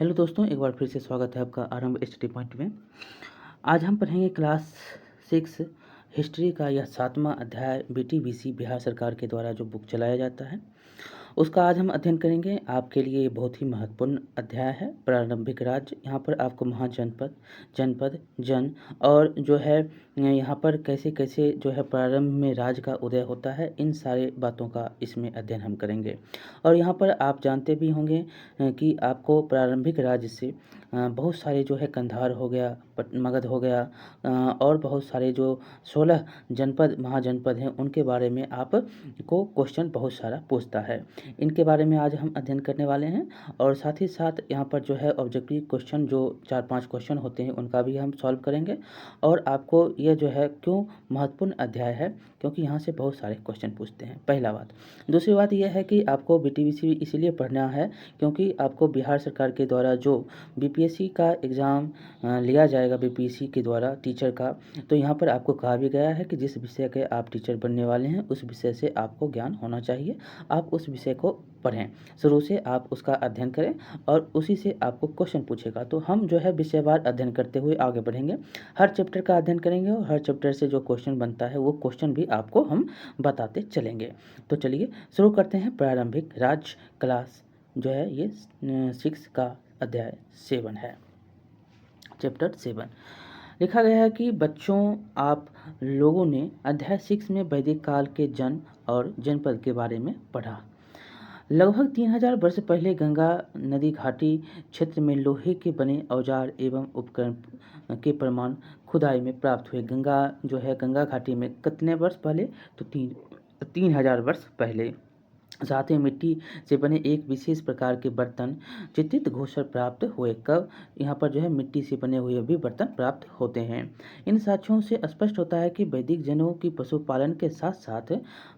Hello दोस्तों, एक बार फिर से स्वागत है आपका आरंभ स्टडी पॉइंट में। आज हम पढ़ेंगे क्लास 6 हिस्ट्री का यह 7वां अध्याय बीटीबीसी बिहार सरकार के द्वारा जो बुक चलाया जाता है उसका आज हम अध्ययन करेंगे। आपके लिए ये बहुत ही महत्वपूर्ण अध्याय है। प्रारंभिक राज्य, यहाँ पर आपको महाजनपद, जनपद, जन और जो है यहाँ पर कैसे कैसे जो है प्रारंभ में राज्य का उदय होता है, इन सारे बातों का इसमें अध्ययन हम करेंगे। और यहाँ पर आप जानते भी होंगे कि आपको प्रारंभिक राज्य से बहुत सारे जो है कंधार हो गया, मगध हो गया और बहुत सारे जो 16 जनपद महाजनपद हैं उनके बारे में आपको क्वेश्चन बहुत सारा पूछता है। इनके बारे में आज हम अध्ययन करने वाले हैं और साथ ही साथ यहाँ पर जो है ऑब्जेक्टिव क्वेश्चन जो 4-5 क्वेश्चन होते हैं उनका भी हम सॉल्व करेंगे। और आपको यह जो है क्यों महत्वपूर्ण अध्याय है, क्योंकि यहाँ से बहुत सारे क्वेश्चन पूछते हैं, पहला बात। दूसरी बात यह है कि आपको बीटीबीसी इसलिए पढ़ना है क्योंकि आपको बिहार सरकार के द्वारा जो बीपीएससी का एग्ज़ाम लिया जाएगा बीपीएससी के द्वारा टीचर का, तो यहाँ पर आपको कहा भी गया है कि जिस विषय के आप टीचर बनने वाले हैं उस विषय से आपको ज्ञान होना चाहिए। आप उस विषय को पढ़ें, शुरू से आप उसका अध्ययन करें और उसी से आपको क्वेश्चन पूछेगा। तो हम जो है विषयवार अध्ययन करते हुए आगे बढ़ेंगे, हर चैप्टर का अध्ययन करेंगे और हर चैप्टर से जो क्वेश्चन बनता है वो क्वेश्चन भी आपको हम बताते चलेंगे। तो चलिए शुरू करते हैं। प्रारंभिक राज्य क्लास जो है ये 6 का अध्याय 7 है, चैप्टर 7। लिखा गया है कि बच्चों, आप लोगों ने अध्याय 6 में वैदिक काल के जन और जनपद के बारे में पढ़ा। लगभग 3000 वर्ष पहले गंगा नदी घाटी क्षेत्र में लोहे के बने औजार एवं उपकरण के प्रमाण खुदाई में प्राप्त हुए। गंगा जो है गंगा घाटी में कितने वर्ष पहले, तो 3000 वर्ष पहले। साथ ही मिट्टी से बने एक विशेष प्रकार के बर्तन चित्रित घोषर प्राप्त हुए। कब, यहाँ पर जो है मिट्टी से बने हुए भी बर्तन प्राप्त होते हैं। इन साक्ष्यों से स्पष्ट होता है कि वैदिक जनों की पशुपालन के साथ साथ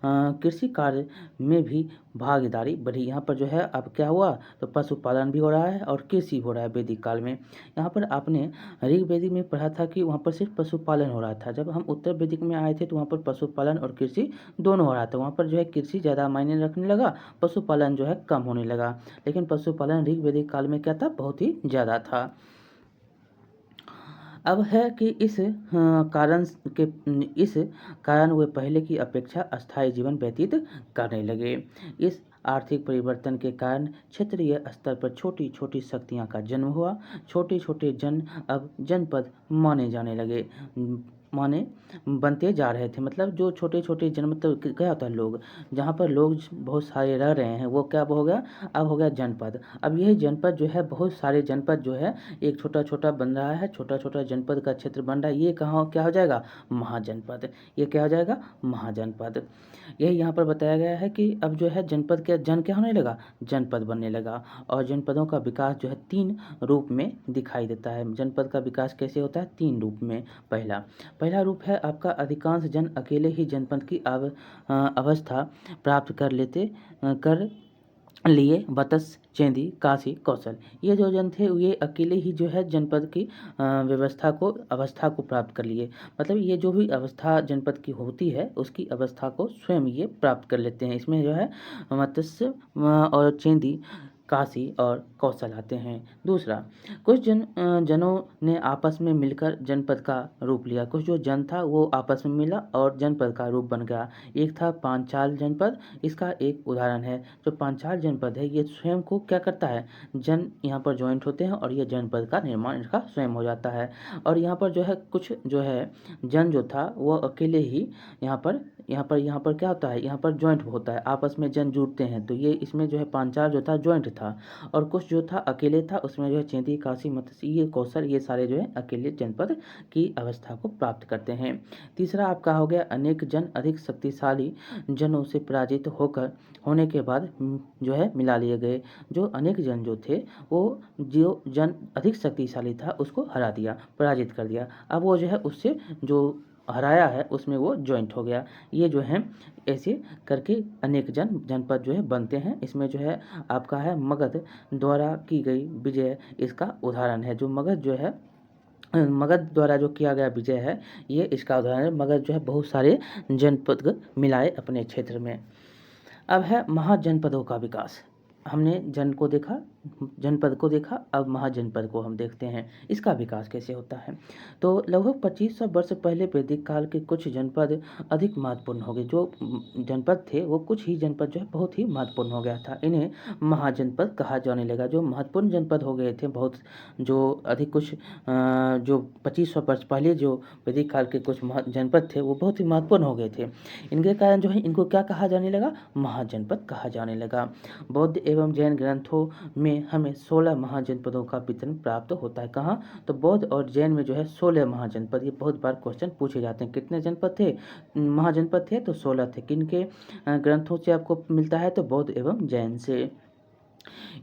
कृषि कार्य में भी भागीदारी बढ़ी। यहाँ पर जो है अब क्या हुआ, तो पशुपालन भी हो रहा है और कृषि हो रहा है वैदिक काल में। यहाँ पर आपने ऋग्वेदिक में पढ़ा था कि वहाँ पर सिर्फ पशुपालन हो रहा था। जब हम उत्तर वैदिक में आए थे तो वहाँ पर पशुपालन और कृषि दोनों हो रहा था। वहाँ पर जो है कृषि ज़्यादा मायने रखने लगा, पशुपालन जो है कम होने लगा। लेकिन पशुपालन ऋग्वेदिक काल में क्या था, बहुत ही ज़्यादा था। अब है कि इस कारण वे पहले की अपेक्षा अस्थायी जीवन व्यतीत करने लगे। इस आर्थिक परिवर्तन के कारण क्षेत्रीय स्तर पर छोटी छोटी शक्तियाँ का जन्म हुआ। छोटे छोटे जन अब जनपद माने जाने लगे, माने बनते जा रहे थे। मतलब जो छोटे छोटे जन्म, तो क्या होता है, लोग जहाँ पर लोग बहुत सारे रह रहे हैं वो क्या हो गया, अब हो गया जनपद। अब यही जनपद जो है, बहुत सारे जनपद जो है एक छोटा छोटा बन रहा है, छोटा छोटा जनपद का क्षेत्र बन रहा है। ये कहाँ क्या हो जाएगा, महाजनपद। ये क्या हो जाएगा, महाजनपद। यही यहाँ पर बताया गया है कि अब जो है जनपद क्या क्या होने लगा, जनपद बनने लगा। और जनपदों का विकास जो है 3 रूप में दिखाई देता है। जनपद का विकास कैसे होता है, 3 रूप में। पहला रूप है आपका अधिकांश जन अकेले ही जनपद की अवस्था प्राप्त कर लिए। बतस, चेंदी, काशी, कौशल, ये जो जन थे ये अकेले ही जो है जनपद की अवस्था को प्राप्त कर लिए। मतलब ये जो भी अवस्था जनपद की होती है उसकी अवस्था को स्वयं ये प्राप्त कर लेते हैं। इसमें जो है मत्स्य और चेंदी, काशी और कौशल आते हैं। दूसरा, कुछ जनों ने आपस में मिलकर जनपद का रूप लिया। कुछ जो जन था वो आपस में मिला और जनपद का रूप बन गया। एक था पांचाल जनपद, इसका एक उदाहरण है। जो पांचाल जनपद है ये स्वयं को क्या करता है, जन यहाँ पर ज्वाइंट होते हैं और ये जनपद का निर्माण इसका स्वयं हो जाता है। और यहाँ पर जो है कुछ जो है जन जो था वो अकेले ही यहाँ पर क्या होता है, यहाँ पर ज्वाइंट होता है, आपस में जन जुड़ते हैं। तो ये इसमें जो है पांचाल जो था ज्वाइंट था और कुछ जो था अकेले था। उसमें जो है चेंदी, काशी, मत्स्य, ये कौशल, ये सारे जो है अकेले जनपद की अवस्था को प्राप्त करते हैं। तीसरा आपका हो गया अनेक जन अधिक शक्तिशाली जनों से पराजित होने के बाद जो है मिला लिए गए। जो अनेक जन जो थे वो जो जन अधिक शक्तिशाली था उसको हरा दिया, पराजित कर दिया। अब वो जो है उससे जो हराया है उसमें वो ज्वाइंट हो गया। ये जो है ऐसे करके अनेक जनपद जो है बनते हैं। इसमें जो है आपका है मगध द्वारा की गई विजय इसका उदाहरण है। जो मगध द्वारा जो किया गया विजय है ये इसका उदाहरण है। मगध जो है बहुत सारे जनपद मिलाए अपने क्षेत्र में। अब है महाजनपदों का विकास। हमने जनपद को देखा, अब महाजनपद को हम देखते हैं इसका विकास कैसे होता है। तो लगभग 2500 वर्ष पहले वैदिक काल के कुछ जनपद अधिक महत्वपूर्ण हो गए। जो जनपद थे वो कुछ ही जनपद जो है बहुत ही महत्वपूर्ण हो गया था, इन्हें महाजनपद कहा जाने लगा। जो महत्वपूर्ण जनपद हो गए थे बहुत, जो अधिक कुछ जो 2500 वर्ष पहले जो वैदिक काल के कुछ जनपद थे वो बहुत ही महत्वपूर्ण हो गए थे। इनके कारण जो है इनको क्या कहा जाने लगा, महाजनपद कहा जाने लगा। बौद्ध एवं जैन ग्रंथों में हमें 16 महाजनपदों का वितरण प्राप्त होता है। कहाँ, तो बौद्ध और जैन में जो है 16 महाजनपद। ये बहुत बार क्वेश्चन पूछे जाते हैं, कितने जनपद थे, महाजनपद थे, तो 16 थे। किनके ग्रंथों से आपको मिलता है, तो बौद्ध एवं जैन से।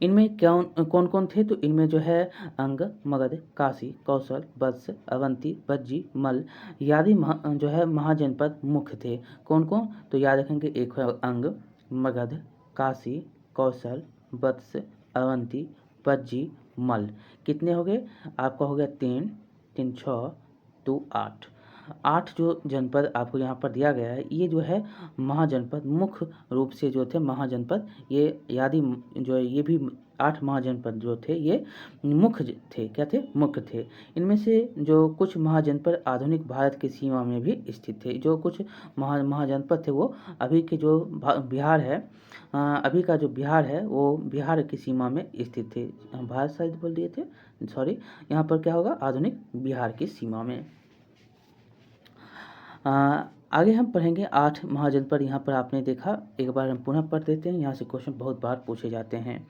इनमें कौन कौन थे, तो इनमें जो है अंग, मगध, काशी, कौशल, वत्स, अवंती, भज्जी, मल्ल आदि जो है महाजनपद मुख्य थे। कौन कौन, तो याद रखेंगे, एक है अंग, मगध, काशी, कौशल, वत्स, अवंती, भज्जी, मल्ल। कितने हो गए, आपका हो गया 3 3 6 2 8 8 जो जनपद आपको यहाँ पर दिया गया है, ये जो है महाजनपद मुख्य रूप से जो थे महाजनपद, ये यादी जो है ये भी 8 महाजनपद जो थे ये मुख्य थे। क्या थे, मुख्य थे। इनमें से जो कुछ महाजनपद आधुनिक भारत की सीमा में भी स्थित थे। जो कुछ महाजनपद थे वो अभी के जो बिहार है, अभी का जो बिहार है वो बिहार की सीमा में स्थित थे। भारत शायद बोल दिए थे, सॉरी, यहाँ पर क्या होगा, आधुनिक बिहार की सीमा में। आगे हम पढ़ेंगे 8 महाजनपद। यहाँ पर आपने देखा, एक बार हम पुनः पढ़ देते हैं, यहाँ से क्वेश्चन बहुत बार पूछे जाते हैं।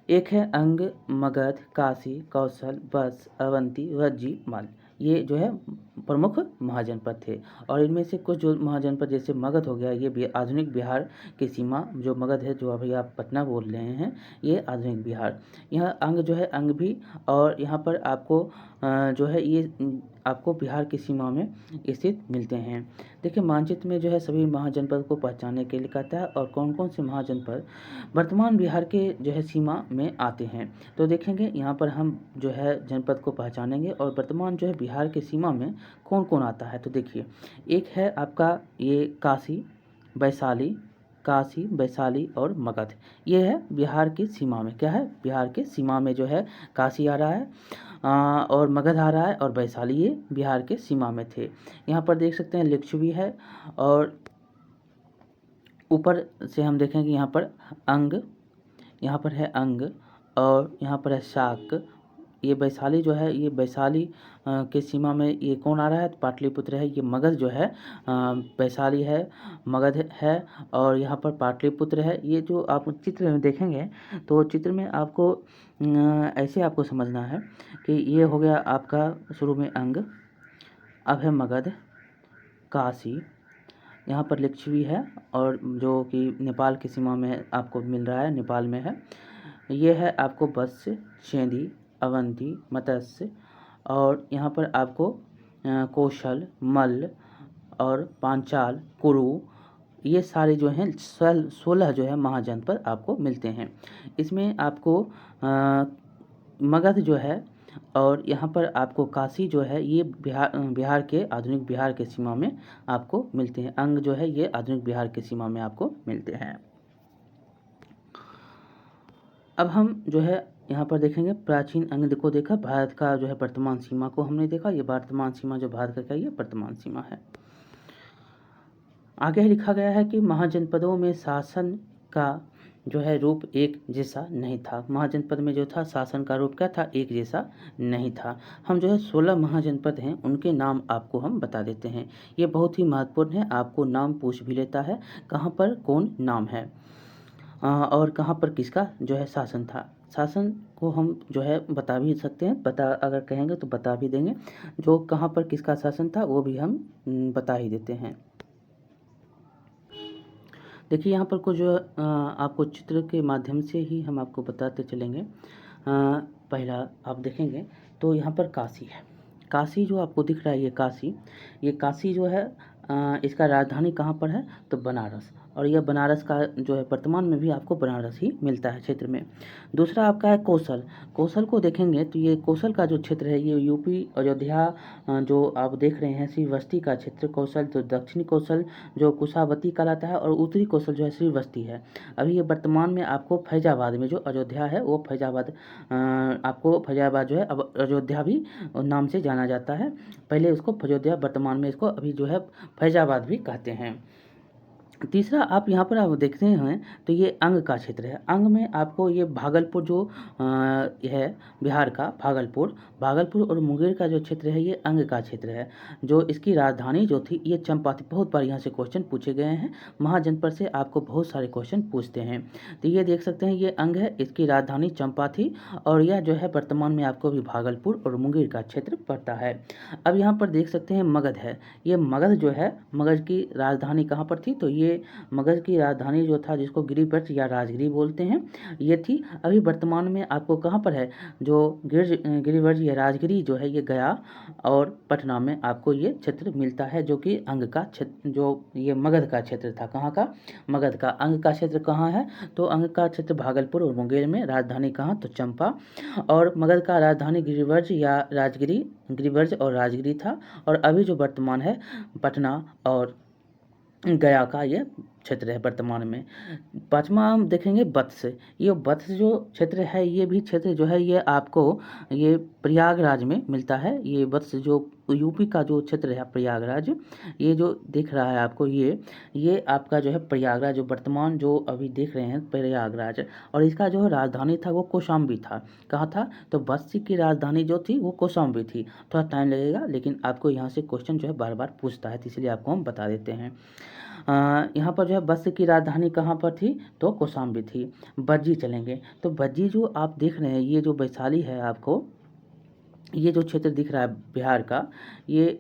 एक है अंग, मगध, काशी, कौशल, वत्स, अवंती, भज्जी, मल्ल। ये जो है प्रमुख महाजनपद थे। और इनमें से कुछ जो महाजनपद, जैसे मगध हो गया, ये आधुनिक बिहार की सीमा, जो मगध है, जो अभी आप पटना बोल रहे हैं, ये आधुनिक बिहार। यह अंग जो है, अंग भी, और यहाँ पर आपको जो है ये आपको बिहार की सीमा में स्थित मिलते हैं। देखिए मानचित्र में जो है सभी महाजनपद को पहचानने के लिए कहता है, और कौन कौन से महाजनपद वर्तमान बिहार के जो है सीमा में आते हैं। तो देखेंगे यहाँ पर हम जो है जनपद को पहचानेंगे और वर्तमान जो है बिहार के सीमा में कौन कौन आता है। तो देखिए, एक है आपका ये काशी, वैशाली, काशी, वैशाली और मगध। ये है बिहार की सीमा में, क्या है, बिहार के सीमा में जो है काशी आ रहा है, और मगध आ रहा है, और वैशाली ये बिहार के सीमा में थे। यहाँ पर देख सकते हैं लिच्छवी है, और ऊपर से हम देखेंगे यहाँ पर अंग, यहाँ पर है अंग, और यहाँ पर है शाक। ये वैशाली जो है, ये वैशाली के सीमा में ये कौन आ रहा है, पाटलिपुत्र है। ये मगध जो है वैशाली है, मगध है, और यहाँ पर पाटलिपुत्र है। ये जो आप चित्र में देखेंगे, तो चित्र में आपको ऐसे आपको समझना है कि ये हो गया आपका शुरू में अंग, अब है मगध, काशी, यहाँ पर लिच्छवी है, और जो कि नेपाल की सीमा में आपको मिल रहा है, नेपाल में है। ये है आपको वत्स, चेदी, अवंती, मत्स्य, और यहाँ पर आपको कौशल, मल्ल और पांचाल, कुरु, ये सारे जो हैं 16 जो है महाजनपद आपको मिलते हैं। इसमें आपको मगध जो है, और यहाँ पर आपको काशी जो है, ये बिहार के आधुनिक बिहार के सीमा में आपको मिलते हैं। अंग जो है ये आधुनिक बिहार के सीमा में आपको मिलते हैं। अब हम जो है यहाँ पर देखेंगे प्राचीन अंग को देखा, भारत का जो है वर्तमान सीमा को हमने देखा। ये वर्तमान सीमा जो भारत का क्या, ये वर्तमान सीमा है। आगे लिखा गया है कि महाजनपदों में शासन का जो है रूप एक जैसा नहीं था। महाजनपद में जो था शासन का रूप क्या था, एक जैसा नहीं था। हम जो है 16 महाजनपद हैं, उनके नाम आपको हम बता देते हैं। ये बहुत ही महत्वपूर्ण है, आपको नाम पूछ भी लेता है, कहाँ पर कौन नाम है और कहाँ पर किसका जो है शासन था। शासन को हम जो है बता भी सकते हैं, अगर कहेंगे तो बता भी देंगे। जो कहाँ पर किसका शासन था वो भी हम बता ही देते हैं। देखिए यहाँ पर कुछ जो आपको चित्र के माध्यम से ही हम आपको बताते चलेंगे। पहला आप देखेंगे तो यहाँ पर काशी है। काशी जो आपको दिख रहा है, ये काशी जो है इसका राजधानी कहाँ पर है, तो बनारस, और यह बनारस का जो है वर्तमान में भी आपको बनारस ही मिलता है क्षेत्र में। दूसरा आपका है कौशल। कौशल को देखेंगे तो ये कौशल का जो क्षेत्र है ये यूपी अयोध्या जो आप देख रहे हैं श्रीवस्ती का क्षेत्र कौशल, तो दक्षिणी कौशल जो कुशावती कहलाता है, और उत्तरी कौशल जो है श्रीवस्ती है। अभी ये वर्तमान में आपको फैजाबाद में जो अयोध्या है वो फैजाबाद आपको फैजाबाद जो है अब अयोध्या भी नाम से जाना जाता है। पहले उसको अयोध्या, वर्तमान में इसको अभी जो है फैजाबाद भी कहते हैं। तीसरा आप यहाँ पर आप देखते हैं तो ये अंग का क्षेत्र है। अंग में आपको ये भागलपुर जो है बिहार का भागलपुर और मुंगेर का जो क्षेत्र है ये अंग का क्षेत्र है। जो इसकी राजधानी जो थी ये चंपा थी। बहुत बार यहाँ से क्वेश्चन पूछे गए हैं, महाजनपद से आपको बहुत सारे क्वेश्चन पूछते हैं। तो ये देख सकते हैं ये अंग है, इसकी राजधानी चंपा थी, और यह जो है वर्तमान में आपको भी भागलपुर और मुंगेर का क्षेत्र पड़ता है। अब यहाँ पर देख सकते हैं मगध है। ये मगध जो है, मगध की राजधानी कहाँ पर थी, तो ये मगध की राजधानी जो था जिसको गिरिव्रज या राजगिरी बोलते हैं ये थी। अभी वर्तमान में आपको कहाँ पर है, जो गिरिव्रज या राजगिरी जो है ये गया और पटना में आपको ये क्षेत्र मिलता है, जो कि अंग का क्षेत्र, जो ये मगध का क्षेत्र था। कहाँ का, मगध का। अंग का क्षेत्र कहाँ है, तो अंग का क्षेत्र भागलपुर और मुंगेर में। राजधानी कहाँ, तो चंपा। और मगध का राजधानी गिरिव्रज या राजगिरी, गिरिव्रज और राजगिरी था। और अभी जो वर्तमान है पटना और गया का ये क्षेत्र है वर्तमान में। पाँचवा हम देखेंगे वत्स। ये वत्स जो क्षेत्र है ये भी क्षेत्र जो है ये आपको ये प्रयागराज में मिलता है। ये वत्स जो यूपी का जो क्षेत्र है प्रयागराज, ये जो दिख रहा है आपको ये आपका जो है प्रयागराज, जो वर्तमान जो अभी देख रहे हैं प्रयागराज, और इसका जो राजधानी था वो कौशाम्बी था। कहाँ था, तो वत्स की राजधानी जो थी वो कौशाम्बी थी। थोड़ा टाइम लगेगा लेकिन आपको यहाँ से क्वेश्चन जो है बार बार पूछता है, तो इसलिए आपको हम बता देते हैं। यहाँ पर जो है वत्स की राजधानी कहाँ पर थी, तो कौशाम्बी थी। बज्जी चलेंगे तो बज्जी जो आप देख रहे हैं ये जो वैशाली है, आपको ये जो क्षेत्र दिख रहा है बिहार का, ये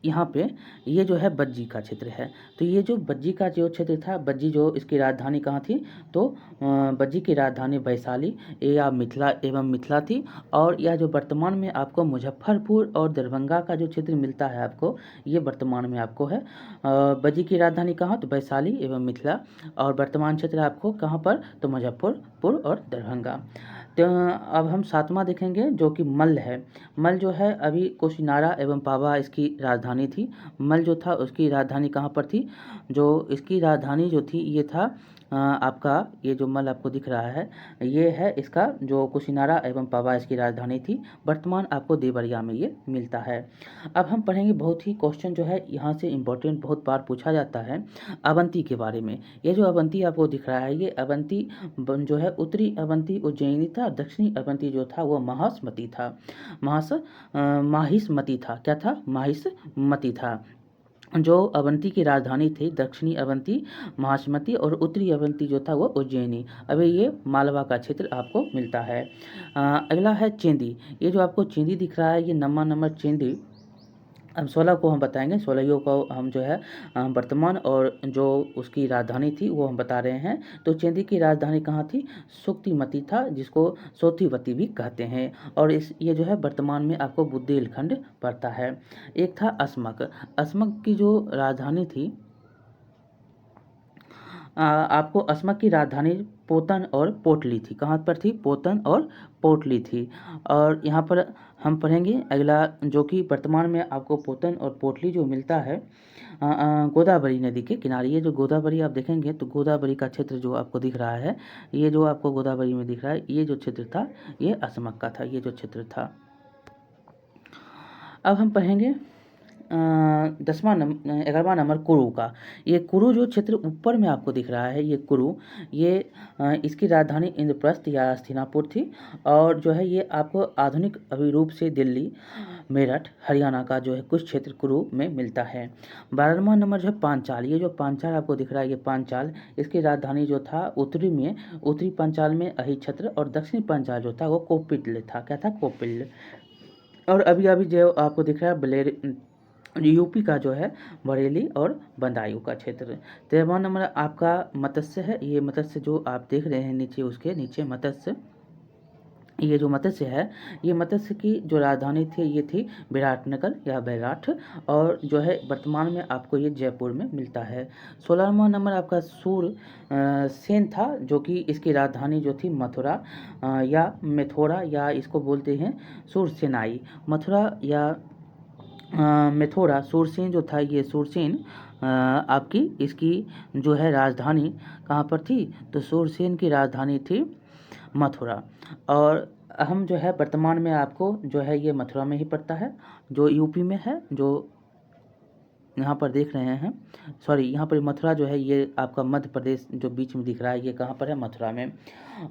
यहाँ पे ये जो है बज्जी का क्षेत्र है। तो ये जो बज्जी का जो क्षेत्र था, बज्जी जो इसकी राजधानी कहाँ थी, तो बज्जी की राजधानी वैशाली या मिथिला एवं मिथिला थी। और यह जो वर्तमान में आपको मुजफ्फरपुर और दरभंगा का जो क्षेत्र मिलता है आपको, ये वर्तमान में आपको है। बज्जी की राजधानी कहाँ, तो वैशाली एवं मिथिला, और वर्तमान क्षेत्र आपको कहाँ पर, तो मुजफ्फरपुर और दरभंगा। तो अब हम सातवां देखेंगे जो कि मल्ल है। मल्ल जो है अभी कुशीनारा एवं पावा इसकी राजधानी थी। मल्ल जो था उसकी राजधानी कहाँ पर थी, जो इसकी राजधानी जो थी ये था आपका ये जो मल्ल आपको दिख रहा है ये है इसका जो कुशीनारा एवं पावा इसकी राजधानी थी। वर्तमान आपको देवरिया में ये मिलता है। अब हम पढ़ेंगे बहुत ही क्वेश्चन जो है यहाँ से इम्पोर्टेंट बहुत बार पूछा जाता है अवंती के बारे में। ये जो अवंती आपको दिख रहा है ये अवंती जो है उत्तरी अवंती उज्जैनी था, दक्षिणी अवंती जो था वो माहिष्मती था। माहिष्मती था, क्या था, माहिष्मती था। जो अवंती की राजधानी थी दक्षिणी अवंती माहिष्मती, और उत्तरी अवंती जो था वो उज्जैनी। अभी ये मालवा का क्षेत्र आपको मिलता है। अगला है चेंदी। ये जो आपको चेंदी दिख रहा है ये नंबर चेंदी। अब 16 को हम बताएंगे, 16 को हम जो है वर्तमान और जो उसकी राजधानी थी वो हम बता रहे हैं। तो चेंदी की राजधानी कहाँ थी, सुक्तिमती था, जिसको सोतीवती भी कहते हैं। और ये जो है वर्तमान में आपको बुंदेलखंड पड़ता है। एक था अस्मक। अस्मक की जो राजधानी थी आपको अस्मक की राजधानी पोतन और पोटली थी। कहाँ पर थी, पोतन और पोटली थी। और यहाँ पर हम पढ़ेंगे अगला जो कि वर्तमान में आपको पोतन और पोटली जो मिलता है गोदावरी नदी के किनारे। ये जो गोदावरी आप देखेंगे तो गोदावरी का क्षेत्र जो आपको दिख रहा है, ये जो आपको गोदावरी में दिख रहा है ये जो क्षेत्र था ये अस्मक का था, ये जो क्षेत्र था। अब हम पढ़ेंगे 11वां नंबर कुरु का। ये कुरु जो क्षेत्र ऊपर में आपको दिख रहा है ये कुरु, ये इसकी राजधानी इंद्रप्रस्थ या हस्तिनापुर थी। और जो है ये आपको आधुनिक अभिरूप से दिल्ली, मेरठ, हरियाणा का जो है कुछ क्षेत्र कुरु में मिलता है। 12वां नंबर जो है पांचाल। ये जो पांचाल आपको दिख रहा है ये पांचाल, इसकी राजधानी जो था उत्तरी पांचाल में अहिच्छत्र, और दक्षिणी पांचाल जो था वो कोपिल था। क्या था, कोपिल। और अभी अभी जो आपको दिख रहा है यूपी का जो है बरेली और बदायूं का क्षेत्र। 13वां नंबर आपका मत्स्य है। ये मत्स्य जो आप देख रहे हैं नीचे, उसके नीचे मत्स्य ये जो मत्स्य है, ये मत्स्य की जो राजधानी थी ये थी विराटनगर या बैराठ, और जो है वर्तमान में आपको ये जयपुर में मिलता है। 16वां नंबर आपका सेन था, जो कि इसकी राजधानी जो थी मथुरा या मेथोरा, या इसको बोलते हैं सूरसेनाई। मथुरा या मेथोरा, सूरसेन जो था, ये सूरसेन आपकी इसकी जो है राजधानी कहाँ पर थी, तो सूरसेन की राजधानी थी मथुरा। और हम जो है वर्तमान में आपको जो है ये मथुरा में ही पड़ता है, जो यूपी में है, जो यहाँ पर देख रहे हैं, सॉरी यहाँ पर मथुरा जो है ये आपका मध्य प्रदेश जो बीच में दिख रहा है, ये कहाँ पर है, मथुरा में।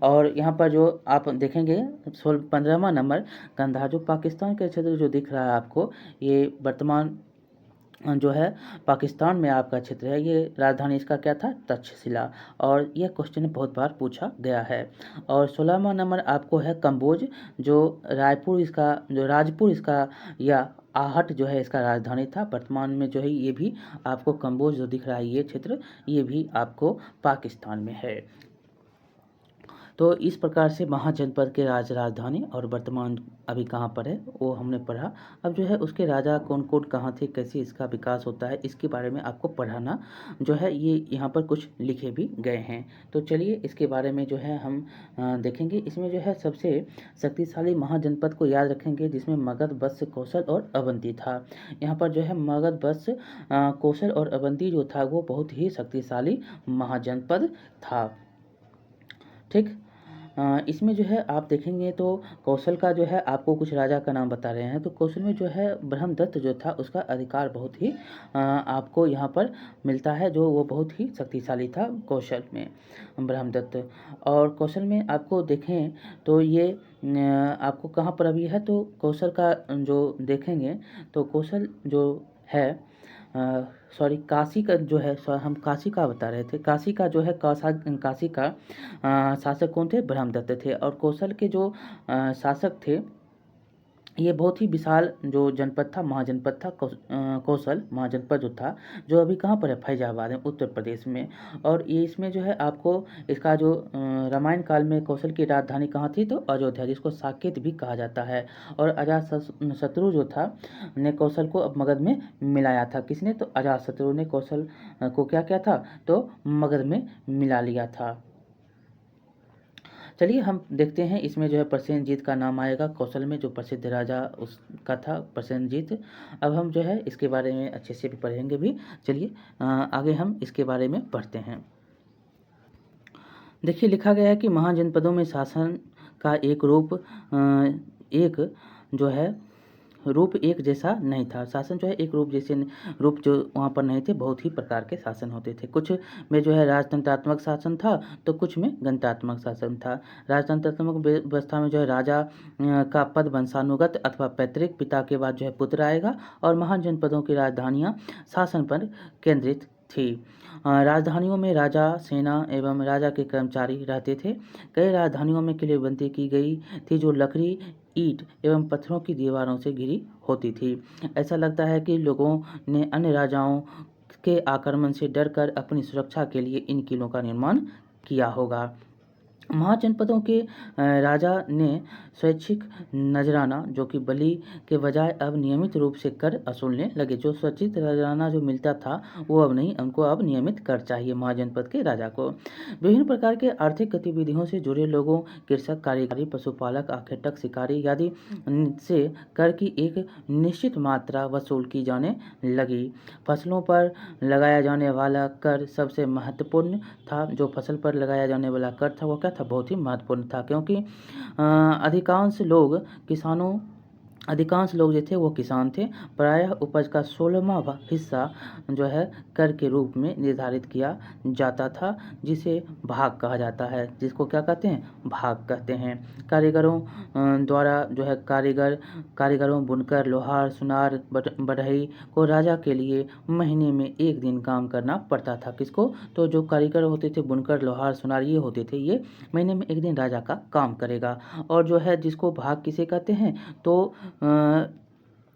और यहाँ पर जो आप देखेंगे 15वां नंबर कंधार, जो पाकिस्तान के क्षेत्र जो दिख रहा है आपको, ये वर्तमान जो है पाकिस्तान में आपका क्षेत्र है। ये राजधानी इसका क्या था, तक्षशिला, और यह क्वेश्चन बहुत बार पूछा गया है। और 16वां नंबर आपको है कंबोज, जो राजपुर इसका या आहट जो है इसका राजधानी था। वर्तमान में जो है ये भी आपको कंबोज जो दिख रहा है ये क्षेत्र, ये भी आपको पाकिस्तान में है। तो इस प्रकार से महाजनपद के राजधानी और वर्तमान अभी कहाँ पर है वो हमने पढ़ा। अब जो है उसके राजा कौन कौन कहाँ थे, कैसे इसका विकास होता है, इसके बारे में आपको पढ़ाना जो है ये यहाँ पर कुछ लिखे भी गए हैं। तो चलिए इसके बारे में जो है हम देखेंगे। इसमें जो है सबसे शक्तिशाली महाजनपद को याद रखेंगे, जिसमें मगध, वत्स, कौशल और अवंती था। यहाँ पर जो है मगध, वत्स, कौशल और अवंती जो था वो बहुत ही शक्तिशाली महाजनपद था। ठीक, इसमें जो है आप देखेंगे तो कौशल का जो है आपको कुछ राजा का नाम बता रहे हैं। तो कौशल में जो है ब्रह्मदत्त जो था उसका अधिकार बहुत ही आपको यहाँ पर मिलता है, जो वो बहुत ही शक्तिशाली था कौशल में, ब्रह्मदत्त। और कौशल में आपको देखें तो ये आपको कहाँ पर अभी है, तो कौशल का जो देखेंगे तो कौशल जो है सॉरी काशी का जो है, हम काशी का बता रहे थे, काशी का जो है काशी का शासक कौन थे, ब्रह्मदत्त थे। और कौशल के जो शासक थे, ये बहुत ही विशाल जो जनपद था, महाजनपद था कौशल महाजनपद जो था, जो अभी कहाँ पर है, फैजाबाद में, उत्तर प्रदेश में। और ये इसमें जो है आपको इसका जो रामायण काल में कौशल की राजधानी कहाँ थी, तो अयोध्या, जिसको साकेत भी कहा जाता है। और अजातशत्रु जो था ने कौशल को अब मगध में मिलाया था। किसने, तो अजातशत्रु ने कौशल को क्या किया था, तो मगध में मिला लिया था। चलिए हम देखते हैं, इसमें जो है प्रसेनजीत का नाम आएगा, कौशल में जो प्रसिद्ध राजा उसका था प्रसेनजीत। अब हम जो है इसके बारे में अच्छे से भी पढ़ेंगे भी। चलिए आगे हम इसके बारे में पढ़ते हैं। देखिए लिखा गया है कि महाजनपदों में शासन का रूप एक जैसा नहीं था। शासन जो है एक रूप जो वहाँ पर नहीं थे, बहुत ही प्रकार के शासन होते थे। कुछ में जो है राजतंत्रात्मक शासन था, तो कुछ में गणतंत्रात्मक शासन था। राजतंत्रात्मक व्यवस्था में जो है राजा का पद वंशानुगत अथवा पैतृक, पिता के बाद जो है पुत्र आएगा। और महान जनपदों की राजधानियाँ शासन पर केंद्रित थी। राजधानियों में राजा, सेना एवं राजा के कर्मचारी रहते थे। कई राजधानियों में किलेबंदी की गई थी, जो लकड़ी, ईंट एवं पत्थरों की दीवारों से घिरी होती थी। ऐसा लगता है कि लोगों ने अन्य राजाओं के आक्रमण से डरकर अपनी सुरक्षा के लिए इन किलों का निर्माण किया होगा। महाजनपदों के राजा ने स्वैच्छिक नजराना, जो कि बलि के बजाय अब नियमित रूप से कर वसूलने लगे। जो स्वैच्छिक नजराना जो मिलता था वो अब नहीं, उनको अब नियमित कर चाहिए महाजनपद के राजा को। विभिन्न प्रकार के आर्थिक गतिविधियों से जुड़े लोगों, कृषक, कारीगरी, पशुपालक, आखेटक, शिकारी आदि से कर की एक निश्चित मात्रा वसूल की जाने लगी। फसलों पर लगाया जाने वाला कर सबसे महत्वपूर्ण था। जो फसल पर लगाया जाने वाला कर था वो क्या था, बहुत ही महत्वपूर्ण था, क्योंकि अधिकांश लोग जो थे वो किसान थे। प्रायः उपज का 16वां हिस्सा जो है कर के रूप में निर्धारित किया जाता था, जिसे भाग कहा जाता है, जिसको क्या कहते हैं, भाग कहते हैं। कारीगरों द्वारा जो है कारीगरों, बुनकर, लोहार, सुनार, बढ़ई को राजा के लिए महीने में एक दिन काम करना पड़ता था। किसको, तो जो कारीगर होते थे, बुनकर, लोहार, सुनार, ये होते थे, ये महीने में एक दिन राजा का काम करेगा। और जो है जिसको भाग किसे कहते हैं, तो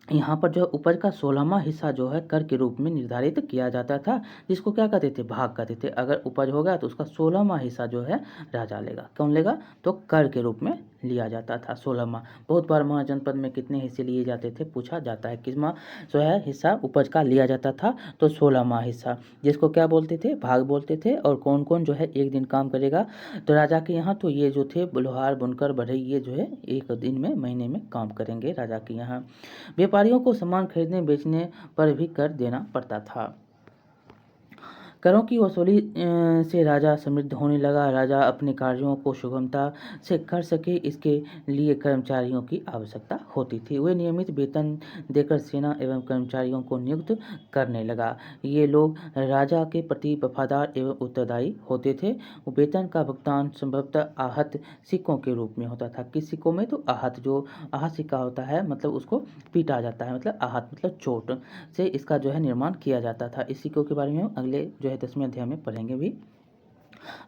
यहाँ पर जो है उपज का 16वां हिस्सा जो है कर के रूप में निर्धारित किया जाता था, जिसको क्या कहते थे, भाग कहते थे। अगर उपज हो गया तो उसका 16वां हिस्सा जो है राजा लेगा। कौन लेगा, तो कर के रूप में लिया जाता था। 16 माह, बहुत बार महाजनपद में कितने हिस्से लिए जाते थे पूछा जाता है। किस माह जो है हिस्सा उपज का लिया जाता था, तो 16 माह हिस्सा, जिसको क्या बोलते थे, भाग बोलते थे। और कौन कौन जो है एक दिन काम करेगा, तो राजा के यहाँ तो ये जो थे लोहार, बुनकर, बढ़ई, ये जो है एक दिन में, महीने में काम करेंगे राजा के यहाँ। व्यापारियों को सामान खरीदने बेचने पर भी कर देना पड़ता था। करों की वसूली से राजा समृद्ध होने लगा। राजा अपने कार्यों को सुगमता से कर सके, इसके लिए कर्मचारियों की आवश्यकता होती थी। वे नियमित वेतन देकर सेना एवं कर्मचारियों को नियुक्त करने लगा। ये लोग राजा के प्रति वफादार एवं उत्तरदायी होते थे। वेतन का भुगतान संभवतः आहत सिक्कों के रूप में होता था। किस सिक्कों में, तो आहत, जो आहत सिक्का होता है मतलब उसको पीटा जाता है, मतलब आहत मतलब चोट से इसका जो है निर्माण किया जाता था। इस सिक्कों के बारे में हम अगले जो है 10वें अध्याय में पढ़ेंगे भी।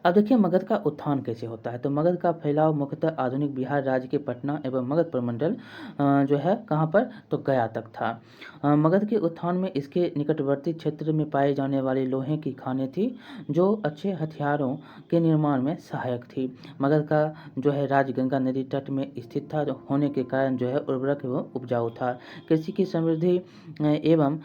अब देखिए मगध का उत्थान कैसे होता है। तो मगध का फैलाव मुख्यतः आधुनिक बिहार राज्य के पटना एवं मगध प्रमंडल जो है कहाँ पर, तो गया तक था। मगध के उत्थान में इसके निकटवर्ती क्षेत्र में पाए जाने वाले लोहे की खानें थी, जो अच्छे हथियारों के निर्माण में सहायक थी। मगध का जो है राज्य गंगा नदी तट में स्थित था, होने के कारण जो है उर्वरक एवं उपजाऊ था। कृषि की समृद्धि एवं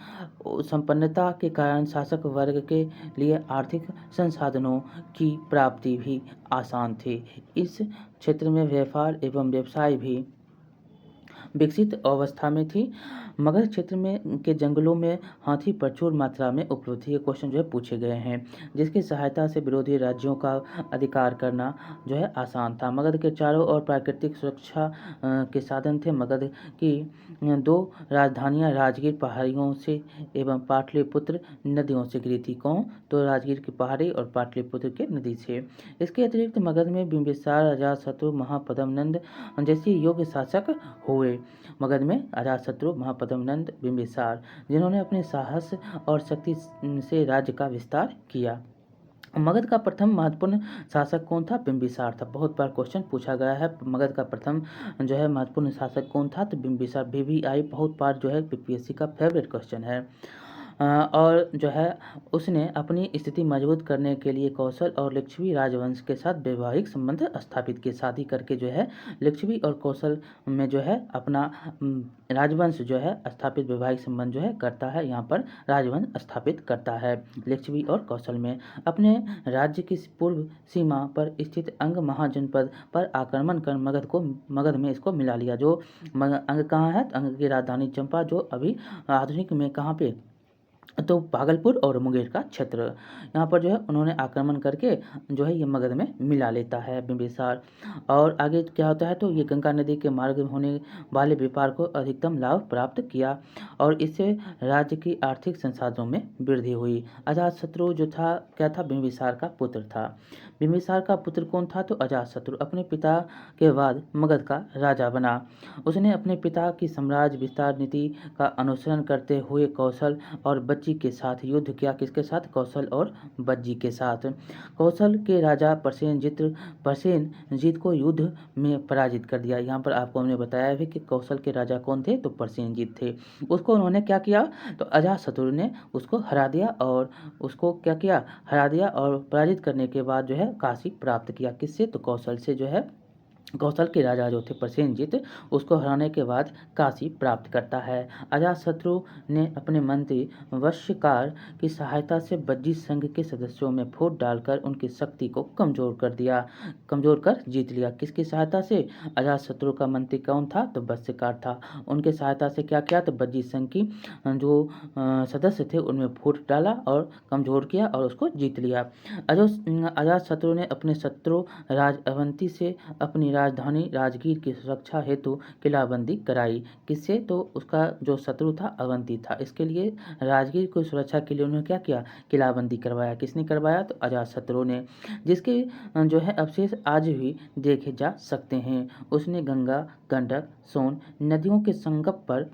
संपन्नता के कारण शासक वर्ग के लिए आर्थिक संसाधनों की प्राप्ति भी आसान थी। इस क्षेत्र में व्यापार एवं व्यवसाय भी विकसित अवस्था में थी। मगध क्षेत्र में के जंगलों में हाथी प्रचुर मात्रा में उपलब्ध थे। ये क्वेश्चन जो है पूछे गए हैं, जिसकी सहायता से विरोधी राज्यों का अधिकार करना जो है आसान था। मगध के चारों ओर प्राकृतिक सुरक्षा के साधन थे। मगध की दो राजधानियां राजगीर पहाड़ियों से एवं पाटलिपुत्र नदियों से घिरी थी। कौन, तो राजगीर की पहाड़ी और पाटलिपुत्र के नदी से। इसके अतिरिक्त मगध में बिंबिसार, अजातशत्रु, महापद्मनंद जैसे योग्य शासक हुए। मगध में अजातशत्रु, महापद्मनंद, बिंबिसार, जिन्होंने अपने साहस और शक्ति से राज्य का विस्तार किया। मगध का प्रथम महत्वपूर्ण शासक कौन था, बिंबिसार था। बहुत बार क्वेश्चन पूछा गया है, मगध का प्रथम जो है महत्वपूर्ण शासक कौन था, तो बिंबिसार। BBI बहुत बार जो है PPSC का फेवरेट क्वेश्चन है। और जो है उसने अपनी स्थिति मजबूत करने के लिए कौशल और लिच्छवी राजवंश के साथ वैवाहिक संबंध स्थापित किए। शादी करके जो है लिच्छवी और कौशल में जो है अपना राजवंश जो है स्थापित, वैवाहिक संबंध जो है करता है, यहाँ पर राजवंश स्थापित करता है लिच्छवी और कौशल में। अपने राज्य की पूर्व सीमा पर स्थित अंग महाजनपद पर आक्रमण कर मगध में इसको मिला लिया। जो अंग कहाँ है, अंग की राजधानी चंपा, जो अभी आधुनिक में कहाँ पे, तो भागलपुर और मुंगेर का क्षेत्र, यहाँ पर जो है उन्होंने आक्रमण करके जो है ये मगध में मिला लेता है बिंबिसार। और आगे क्या होता है, तो ये गंगा नदी के मार्ग में होने वाले व्यापार को अधिकतम लाभ प्राप्त किया और इससे राज्य की आर्थिक संसाधनों में वृद्धि हुई। अजातशत्रु जो था क्या था, बिंबिसार का पुत्र था। बिंबिसार का पुत्र कौन था, तो अजातशत्रु अपने पिता के बाद मगध का राजा बना। उसने अपने पिता की साम्राज्य विस्तार नीति का अनुसरण करते हुए कौशल और बज्जी के साथ युद्ध किया। किसके साथ, कौशल और बज्जी के साथ। कौशल के राजा परसेनजीत को युद्ध में पराजित कर दिया। यहाँ पर आपको हमने बताया भी कि कौशल के राजा कौन थे, तो परसेनजीत थे। उसको उन्होंने क्या किया, तो अजातशत्रु ने उसको हरा दिया और उसको क्या किया, हरा दिया और पराजित करने के बाद जो है काशी प्राप्त किया। किससे, तो कौशल से जो है कौशल के राजा जो थे प्रसेनजीत, उसको हराने के बाद काशी प्राप्त करता है। अजातशत्रु ने अपने मंत्री वश्यकार की सहायता से बज्जी संघ के सदस्यों में फूट डालकर उनकी शक्ति को कमजोर कर जीत लिया। किसकी सहायता से, अजातशत्रु का मंत्री कौन था, तो वश्यकार था। उनके सहायता से क्या किया, तो बज्जी संघ की जो सदस्य थे उनमें फूट डाला और कमजोर किया और उसको जीत लिया। अजातशत्रु ने अपने शत्रु राज अवंती से अपनी राजधानी राजगीर की सुरक्षा हेतु किलाबंदी कराई। किससे, तो उसका जो शत्रु था अवंती था, इसके लिए राजगीर की सुरक्षा के लिए उन्होंने क्या किया, किलाबंदी करवाया। किसने करवाया, तो अजातशत्रु ने, जिसके जो है अवशेष आज भी देखे जा सकते हैं। उसने गंगा, गंडक, सोन नदियों के संगम पर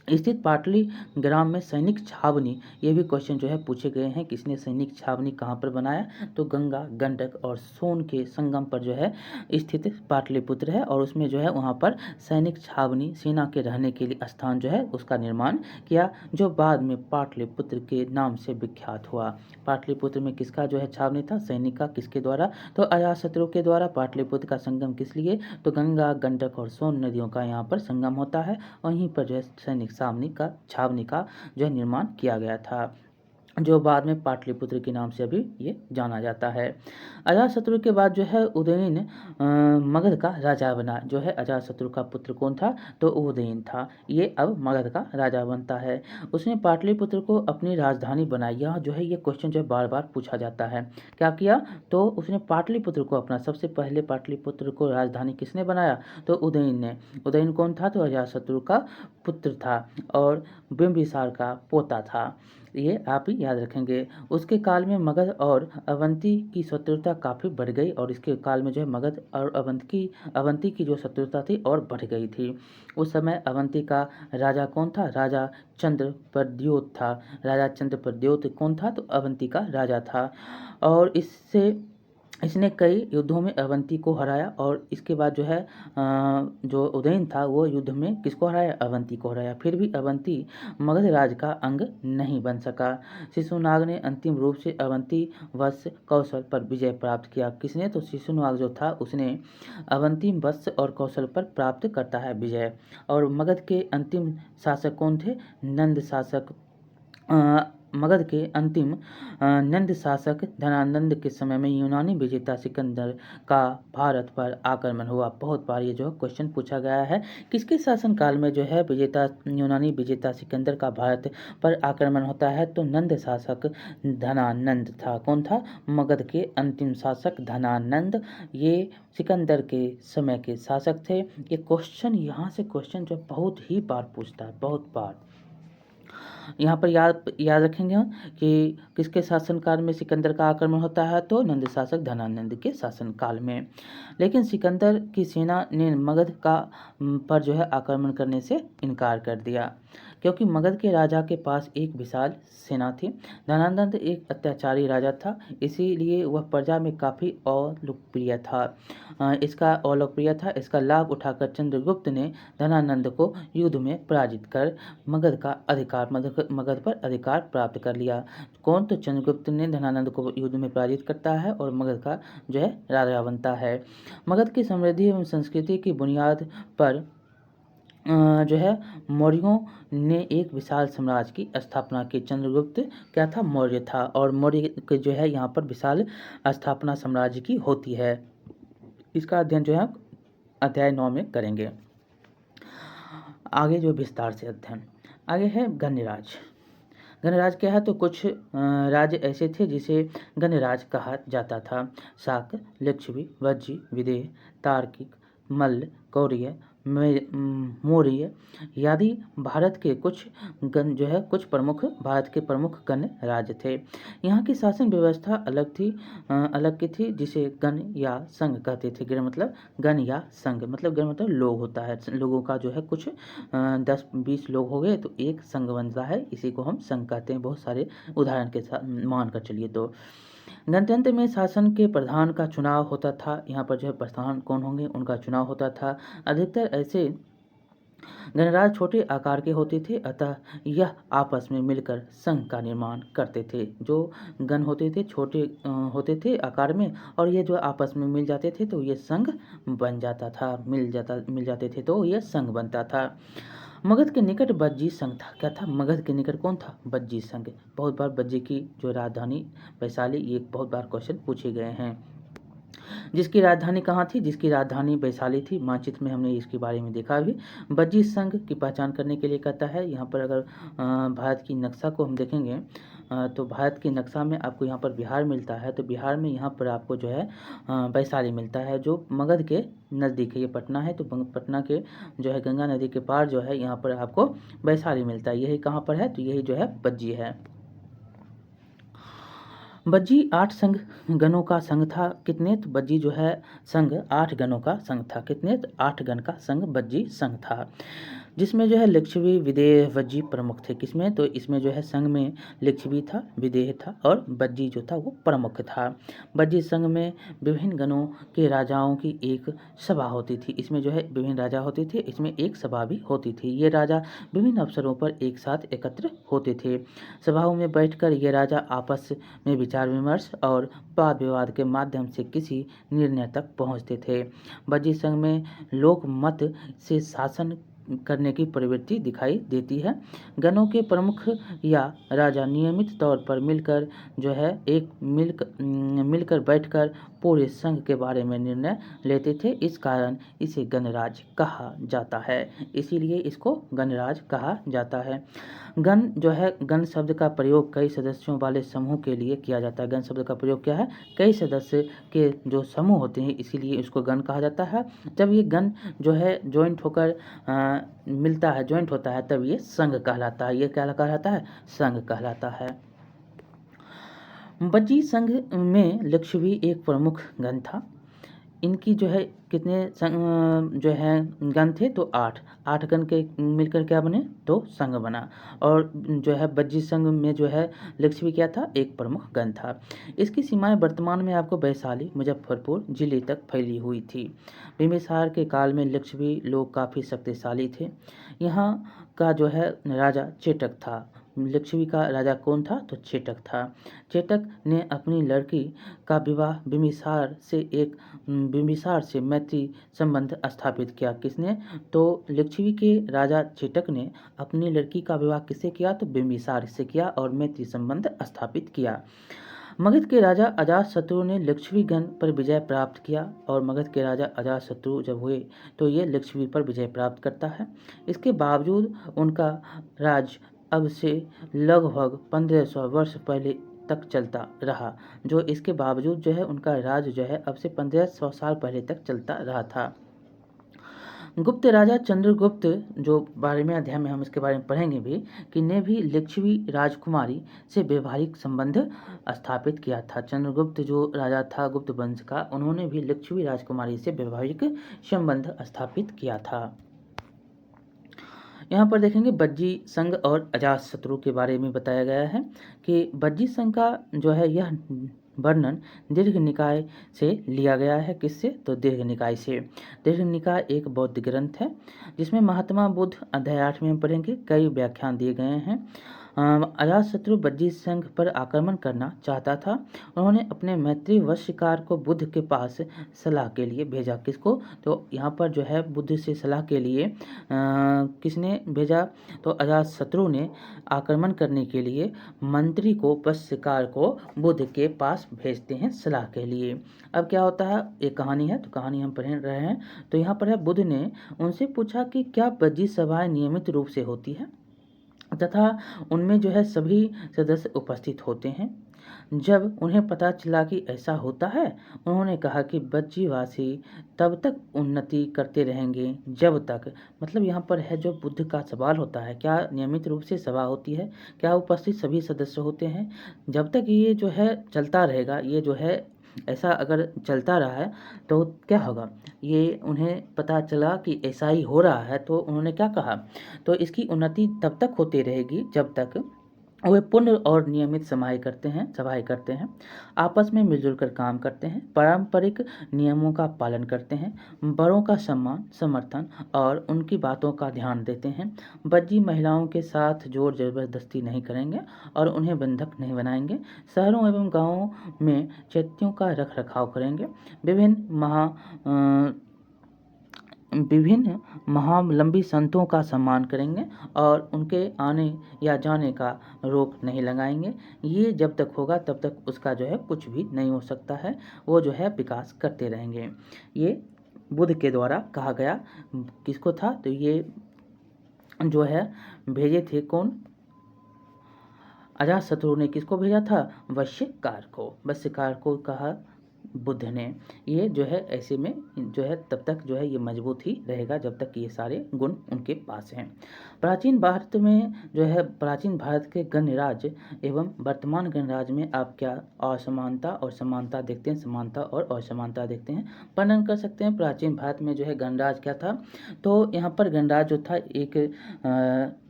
स्थित पाटली ग्राम में सैनिक छावनी, ये भी क्वेश्चन जो है पूछे गए हैं। किसने सैनिक छावनी कहाँ पर बनाया? तो गंगा, गंडक और सोन के संगम पर जो है स्थित पाटलिपुत्र है, और उसमें जो है वहाँ पर सैनिक छावनी, सेना के रहने के लिए स्थान जो है उसका निर्माण किया, जो बाद में पाटलिपुत्र के नाम से विख्यात हुआ। पाटलिपुत्र में किसका जो है छावनी था? सैनिक का। किसके द्वारा? तो अजातशत्रु के द्वारा। पाटलिपुत्र का संगम किस लिए? तो गंगा, गंडक और सोन नदियों का यहाँ पर संगम होता है, वहीं पर जो है सैनिक छावनी का जो है निर्माण किया गया था, जो बाद में पाटलिपुत्र के नाम से अभी ये जाना जाता है। अजातशत्रु के बाद जो है उदयन मगध का राजा बना। जो है अजातशत्रु का पुत्र कौन था? तो उदयन था। ये अब मगध का राजा बनता है। उसने पाटलिपुत्र को अपनी राजधानी बनाई। यह जो है ये क्वेश्चन जो है बार बार पूछा जाता है। क्या किया? तो उसने पाटलिपुत्र को अपना, सबसे पहले पाटलिपुत्र को राजधानी किसने बनाया? तो उदयन ने। उदयन कौन था? तो अजातशत्रु का पुत्र था और बिंबिसार का पोता था। ये आप ही याद रखेंगे। उसके काल में मगध और अवंती की शत्रुता काफ़ी बढ़ गई, और इसके काल में जो है मगध और अवंती की जो शत्रुता थी और बढ़ गई थी। उस समय अवंती का राजा कौन था? राजा चंद्रप्रद्योत था। राजा चंद्रप्रद्योत कौन था? तो अवंती का राजा था, और इसने कई युद्धों में अवंती को हराया, और इसके बाद जो है जो उदयन था वो युद्ध में किसको हराया? अवंती को हराया। फिर भी अवंती मगध राज का अंग नहीं बन सका। शिशुनाग ने अंतिम रूप से अवंती वत्स कौशल पर विजय प्राप्त किया। किसने? तो शिशुनाग जो था उसने अवंती वत्स और कौशल पर प्राप्त करता है विजय। और मगध के अंतिम शासक कौन थे? नंद शासक। मगध के अंतिम नंद शासक धनानंद के समय में यूनानी विजेता सिकंदर का भारत पर आक्रमण हुआ। बहुत बार ये जो क्वेश्चन पूछा गया है। किसके शासनकाल में जो है यूनानी विजेता सिकंदर का भारत पर आक्रमण होता है? तो नंद शासक धनानंद था। कौन था? मगध के अंतिम शासक धनानंद, ये सिकंदर के समय के शासक थे। ये क्वेश्चन, यहाँ से क्वेश्चन जो बहुत ही बार पूछता है, बहुत बार। यहाँ पर याद रखेंगे हम कि किसके शासनकाल में सिकंदर का आक्रमण होता है? तो नंद शासक धनानंद के शासनकाल में। लेकिन सिकंदर की सेना ने मगध पर जो है आक्रमण करने से इनकार कर दिया, क्योंकि मगध के राजा के पास एक विशाल सेना थी। धनानंद एक अत्याचारी राजा था, इसीलिए वह प्रजा में काफ़ी अलोकप्रिय था। इसका लाभ उठाकर चंद्रगुप्त ने धनानंद को युद्ध में पराजित कर मगध पर अधिकार प्राप्त कर लिया। कौन? तो चंद्रगुप्त ने धनानंद को युद्ध में पराजित करता है और मगध का जो है राजा बनता है। मगध की समृद्धि एवं संस्कृति की बुनियाद पर जो है मौर्यों ने एक विशाल साम्राज्य की स्थापना की। चंद्रगुप्त क्या था? मौर्य था, और मौर्य के जो है यहाँ पर विशाल स्थापना साम्राज्य की होती है। इसका अध्ययन जो है अध्याय 9 में करेंगे। आगे जो विस्तार से अध्ययन आगे है गणराज। गणराज क्या है? तो कुछ राज्य ऐसे थे जिसे गणराज कहा जाता था। शाक, लिच्छवी, वज्जी, विदेह, तार्किक, मल्ल, कौरय, मौर्य आदि भारत के कुछ प्रमुख गण राज्य थे। यहाँ की शासन व्यवस्था अलग की थी, जिसे गण या संघ कहते थे। गण मतलब गण या संघ मतलब गण मतलब लोग होता है। लोगों का जो है कुछ 10-20 लोग हो गए तो एक संघ बनता है, इसी को हम संघ कहते हैं। बहुत सारे उदाहरण के साथ मान कर चलिए। तो गणतंत्र में शासन के प्रधान का चुनाव होता था। यहाँ पर जो है प्रधान कौन होंगे उनका चुनाव होता था। अधिकतर ऐसे गणराज्य छोटे आकार के होते थे, अतः यह आपस में मिलकर संघ का निर्माण करते थे। जो गण होते थे छोटे होते थे आकार में, और ये जो आपस में मिल जाते थे तो ये संघ बन जाता था। मिल जाते थे तो ये संघ बनता था। मगध के निकट बज्जी संघ था। क्या था? मगध के निकट कौन था? बज्जी संघ। बहुत बार बज्जी की जो राजधानी वैशाली, ये बहुत बार क्वेश्चन पूछे गए हैं। जिसकी राजधानी कहाँ थी? जिसकी राजधानी वैशाली थी। मानचित्र में हमने इसके बारे में देखा भी। बज्जी संघ की पहचान करने के लिए कहता है। यहाँ पर अगर भारत की नक्शा को हम देखेंगे तो भारत के नक्शा में आपको यहाँ पर बिहार मिलता है। तो बिहार में यहाँ पर आपको जो है वैशाली मिलता है, जो मगध के नज़दीक है। ये पटना है, तो पटना के जो है गंगा नदी के पार जो है यहाँ पर आपको वैशाली मिलता है। यही कहाँ पर है? तो यही जो है बज्जी है। बज्जी 8 गणों का संघ था। कितने? तो बज्जी जो है संघ 8 गणों का संघ था। कितने? तो 8 गण का संघ बज्जी संघ था। जिसमें जो है लिच्छवी विदेह वज्जी प्रमुख थे। किसमें? तो इसमें जो है संघ में लिच्छवी था, विदेह था और वज्जी जो था वो प्रमुख था। वज्जी संघ में विभिन्न गणों के राजाओं की एक सभा होती थी। इसमें जो है विभिन्न राजा होते थे, इसमें एक सभा भी होती थी। ये राजा विभिन्न अवसरों पर एक साथ एकत्र होते थे। सभाओं में बैठकर ये राजा आपस में विचार विमर्श और वाद विवाद के माध्यम से किसी निर्णय तक पहुंचते थे। वज्जी संघ में लोक मत से शासन करने की प्रवृत्ति दिखाई देती है। गणों के प्रमुख या राजा नियमित तौर पर मिलकर जो है मिलकर बैठकर पूरे संघ के बारे में निर्णय लेते थे। इस कारण इसे गणराज कहा जाता है, इसीलिए इसको गणराज कहा जाता है। गण जो है, गण शब्द का प्रयोग कई सदस्यों वाले समूह के लिए किया जाता है। गण शब्द का प्रयोग क्या है? कई सदस्य के जो समूह होते हैं, इसीलिए इसको गण कहा जाता है। जब ये गण जो है ज्वाइंट होकर मिलता है, ज्वाइंट होता है, तब ये संघ कहलाता है। ये क्या कहलाता है? संघ कहलाता है। वज्जी संघ में लिच्छवी एक प्रमुख गण था। इनकी जो है कितने जो है गण थे? तो 8 गण के मिलकर क्या बने? तो संघ बना। और जो है वज्जी संघ में जो है लिच्छवी क्या था? एक प्रमुख गण था। इसकी सीमाएं वर्तमान में आपको वैशाली, मुजफ्फरपुर जिले तक फैली हुई थी। बिम्बिसार के काल में लिच्छवी लोग काफ़ी शक्तिशाली थे। यहाँ का जो है राजा चेटक था। लिच्छवी का राजा कौन था? तो चेटक था। चेटक ने अपनी लड़की का विवाह बिम्बिसार से मैत्री संबंध स्थापित किया। किसने? तो लिच्छवी के राजा चेटक ने अपनी लड़की का विवाह किससे किया? तो बिम्बिसार से किया और मैत्री संबंध स्थापित किया। मगध के राजा अजातशत्रु ने लिच्छवी गण पर विजय प्राप्त किया और मगध के राजा अजातशत्रु जब हुए तो ये लिच्छवी पर विजय प्राप्त करता है। इसके बावजूद उनका राज अब से लगभग 1500 वर्ष पहले तक चलता रहा। जो इसके बावजूद जो है उनका राज जो है अब से 1500 साल पहले तक चलता रहा था। गुप्त राजा चंद्रगुप्त, जो 12वें अध्याय में हम इसके बारे में पढ़ेंगे भी, कि ने भी लिच्छवी राजकुमारी से वैवाहिक संबंध स्थापित किया था। चंद्रगुप्त जो राजा था गुप्त वंश का, उन्होंने भी लिच्छवी राजकुमारी से वैवाहिक संबंध स्थापित किया था। यहाँ पर देखेंगे वज्जी संघ और अजातशत्रु के बारे में बताया गया है कि वज्जी संघ का जो है यह वर्णन दीर्घ निकाय से लिया गया है। किससे? तो दीर्घ निकाय से। दीर्घ निकाय एक बौद्ध ग्रंथ है जिसमें महात्मा बुद्ध, अध्याय 8 में हम पढ़ेंगे, कई व्याख्यान दिए गए हैं। अजातशत्रु वज्जी संघ पर आक्रमण करना चाहता था। उन्होंने अपने मैत्री वश्यकार को बुद्ध के पास सलाह के लिए भेजा। किसको? तो यहाँ पर जो है बुद्ध से सलाह के लिए किसने भेजा? तो अजातशत्रु ने आक्रमण करने के लिए मंत्री को, वश्यकार को बुद्ध के पास भेजते हैं सलाह के लिए। अब क्या होता है? एक कहानी है, तो कहानी हम पढ़ रहे हैं। तो यहाँ पर है, बुद्ध ने उनसे पूछा कि क्या वज्जी सभाएं नियमित रूप से होती है तथा उनमें जो है सभी सदस्य उपस्थित होते हैं। जब उन्हें पता चला कि ऐसा होता है, उन्होंने कहा कि वज्जीवासी तब तक उन्नति करते रहेंगे जब तक, मतलब यहाँ पर है जो बुद्ध का सवाल होता है, क्या नियमित रूप से सभा होती है, क्या उपस्थित सभी सदस्य होते हैं? जब तक ये जो है चलता रहेगा, ये जो है ऐसा अगर चलता रहा है तो क्या होगा? ये उन्हें पता चला कि ऐसा ही हो रहा है, तो उन्होंने क्या कहा? तो इसकी उन्नति तब तक होती रहेगी जब तक वे पूर्ण और नियमित सभाएं करते हैं, आपस में मिलजुल कर काम करते हैं, पारंपरिक नियमों का पालन करते हैं, बड़ों का सम्मान, समर्थन और उनकी बातों का ध्यान देते हैं। वज्जी महिलाओं के साथ जोर जबरदस्ती नहीं करेंगे और उन्हें बंधक नहीं बनाएंगे। शहरों एवं गाँवों में चैत्यों का रख रखाव करेंगे। विभिन्न महालंबी संतों का सम्मान करेंगे और उनके आने या जाने का रोक नहीं लगाएंगे। ये जब तक होगा तब तक उसका जो है कुछ भी नहीं हो सकता है, वो जो है विकास करते रहेंगे। ये बुद्ध के द्वारा कहा गया। किसको था? तो ये जो है भेजे थे कौन? अजातशत्रु ने किसको भेजा था? वश्यकार को। वश्यकार को कहा बुद्ध ने। ये जो है ऐसे में जो है तब तक जो है ये मजबूत ही रहेगा जब तक ये सारे गुण उनके पास हैं। प्राचीन भारत में जो है प्राचीन भारत के गणराज्य एवं वर्तमान गणराज्य में आप क्या असमानता और समानता देखते हैं, समानता और असमानता देखते हैं, वर्णन कर सकते हैं। प्राचीन भारत में जो है गणराज्य क्या था, तो यहाँ पर गणराज्य जो था एक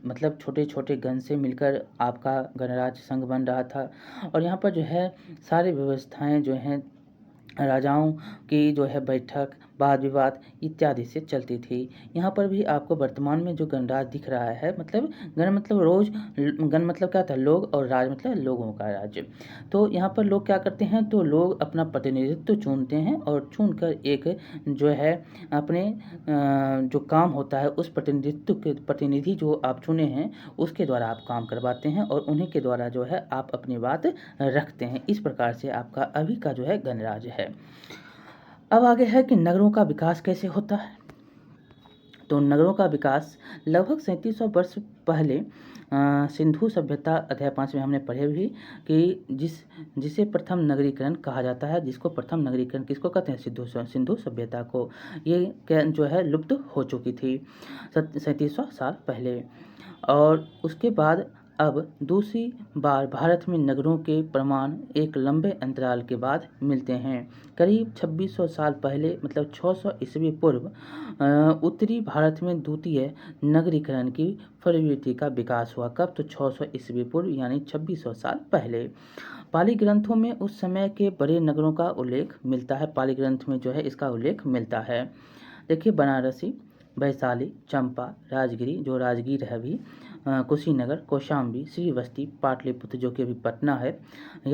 मतलब छोटे छोटे गण से मिलकर आपका गणराज्य संघ बन रहा था। और यहाँ पर जो है सारी व्यवस्थाएं जो हैं राजाओं की जो है बैठक, वाद विवाद इत्यादि से चलती थी। यहाँ पर भी आपको वर्तमान में जो गणराज्य दिख रहा है, मतलब गण मतलब रोज, गण मतलब क्या था, लोग, और राज मतलब लोगों का राज्य। तो यहाँ पर लोग क्या करते हैं, तो लोग अपना प्रतिनिधित्व चुनते हैं और चुनकर एक जो है अपने जो काम होता है उस प्रतिनिधित्व के प्रतिनिधि जो आप चुने हैं उसके द्वारा आप काम करवाते हैं और उन्हीं के द्वारा जो है आप अपनी बात रखते हैं। इस प्रकार से आपका अभी का जो है गणराज्य है। अब आगे है कि नगरों का विकास कैसे होता है। तो नगरों का विकास लगभग 3700 वर्ष पहले सिंधु सभ्यता अध्याय 5 में हमने पढ़े भी कि जिसे प्रथम नगरीकरण कहा जाता है, जिसको प्रथम नगरीकरण किसको कहते हैं, सिंधु सभ्यता को। ये जो है लुप्त हो चुकी थी 3700 साल पहले। और उसके बाद अब दूसरी बार भारत में नगरों के प्रमाण एक लंबे अंतराल के बाद मिलते हैं। करीब 2600 साल पहले मतलब 600 ईस्वी पूर्व उत्तरी भारत में द्वितीय नगरीकरण की प्रवृत्ति का विकास हुआ। कब, तो 600 ईस्वी पूर्व यानी 2600 साल पहले। पाली ग्रंथों में उस समय के बड़े नगरों का उल्लेख मिलता है। पाली ग्रंथ में जो है इसका उल्लेख मिलता है। देखिए बनारसी, वैशाली, चंपा, राजगिरी जो राजगीर है अभी, कुशीनगर, कौशाम्बी, श्रीवस्ती, पाटलिपुत्र जो कि अभी पटना है,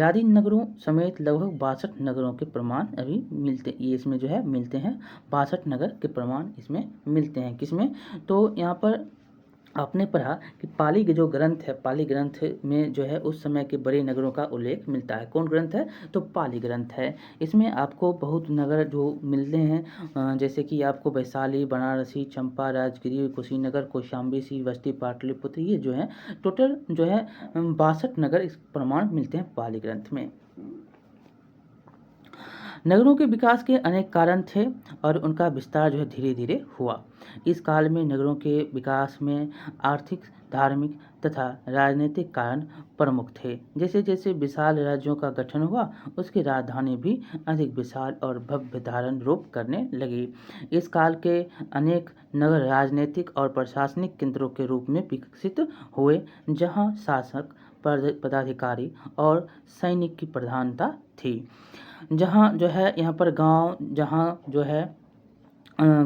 आदि नगरों समेत लगभग 62 नगरों के प्रमाण अभी मिलते, ये इसमें जो है मिलते हैं। 62 नगर के प्रमाण इसमें मिलते हैं। किसमें, तो यहाँ पर आपने पढ़ा कि पाली के जो ग्रंथ है, पाली ग्रंथ में जो है उस समय के बड़े नगरों का उल्लेख मिलता है। कौन ग्रंथ है, तो पाली ग्रंथ है। इसमें आपको बहुत नगर जो मिलते हैं जैसे कि आपको वैशाली, बनारसी, चंपा, राजगिरी, कुशीनगर, कौशाम्बी, श्रीवस्ती, पाटलिपुत्र, ये जो है टोटल जो है 62 नगर इस प्रमाण मिलते हैं पाली ग्रंथ में। नगरों के विकास के अनेक कारण थे और उनका विस्तार जो है धीरे धीरे हुआ। इस काल में नगरों के विकास में आर्थिक, धार्मिक तथा राजनीतिक कारण प्रमुख थे। जैसे जैसे विशाल राज्यों का गठन हुआ उसकी राजधानी भी अधिक विशाल और भव्य धारण रूप करने लगी। इस काल के अनेक नगर राजनीतिक और प्रशासनिक केंद्रों के रूप में विकसित हुए, जहां शासक, पदाधिकारी और सैनिक की प्रधानता थी। जहाँ जो है यहाँ पर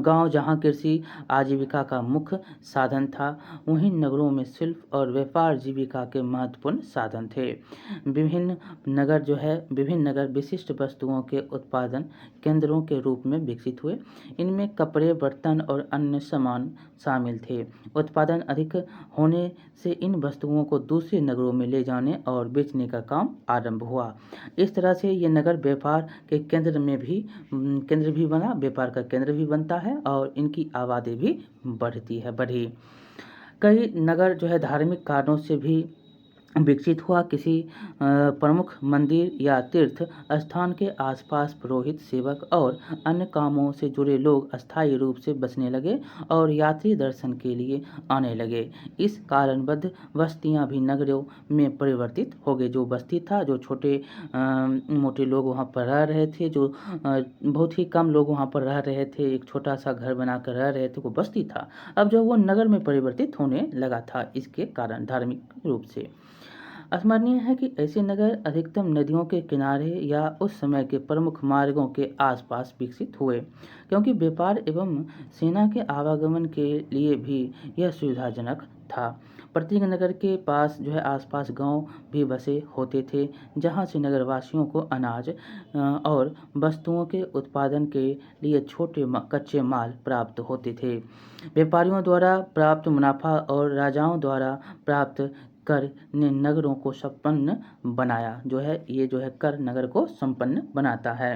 गांव जहाँ कृषि आजीविका का मुख्य साधन था, वहीं नगरों में शिल्प और व्यापार जीविका के महत्वपूर्ण साधन थे। विभिन्न नगर विशिष्ट वस्तुओं के उत्पादन केंद्रों के रूप में विकसित हुए। इनमें कपड़े, बर्तन और अन्य सामान शामिल थे। उत्पादन अधिक होने से इन वस्तुओं को दूसरे नगरों में ले जाने और बेचने का काम आरंभ हुआ। इस तरह से ये नगर व्यापार के केंद्र भी बना, व्यापार का केंद्र भी बनता है और इनकी आबादी भी बढ़ी। कई नगर जो है धार्मिक कारणों से भी विकसित हुआ। किसी प्रमुख मंदिर या तीर्थ स्थान के आसपास पुरोहित, सेवक और अन्य कामों से जुड़े लोग अस्थायी रूप से बसने लगे और यात्री दर्शन के लिए आने लगे। इस कारणबद्ध बस्तियां भी नगरों में परिवर्तित हो गई। जो बस्ती था, जो छोटे मोटे लोग वहां पर रह रहे थे, जो बहुत ही कम लोग वहां पर रह रहे थे, एक छोटा सा घर बनाकर रह रहे थे, वो बस्ती था। अब जो वो नगर में परिवर्तित होने लगा था, इसके कारण धार्मिक रूप से। स्मरणीय है कि ऐसे नगर अधिकतम नदियों के किनारे या उस समय के प्रमुख मार्गों के आसपास विकसित हुए, क्योंकि व्यापार एवं सेना के आवागमन के लिए भी यह सुविधाजनक था। प्रत्येक नगर के पास जो है आसपास गांव भी बसे होते थे, जहां से नगरवासियों को अनाज और वस्तुओं के उत्पादन के लिए छोटे कच्चे माल प्राप्त होते थे। व्यापारियों द्वारा प्राप्त मुनाफा और राजाओं द्वारा प्राप्त कर ने नगरों को संपन्न बनाया। ये जो है कर नगर को संपन्न बनाता है।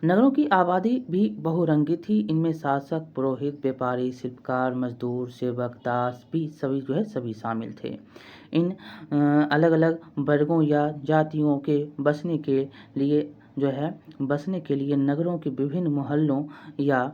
नगरों की आबादी भी बहुरंगी थी। इनमें शासक, पुरोहित, व्यापारी, शिल्पकार, मजदूर, सेवक, दास भी सभी शामिल थे। इन अलग अलग वर्गों या जातियों के बसने के लिए जो है बसने के लिए नगरों के विभिन्न मोहल्लों या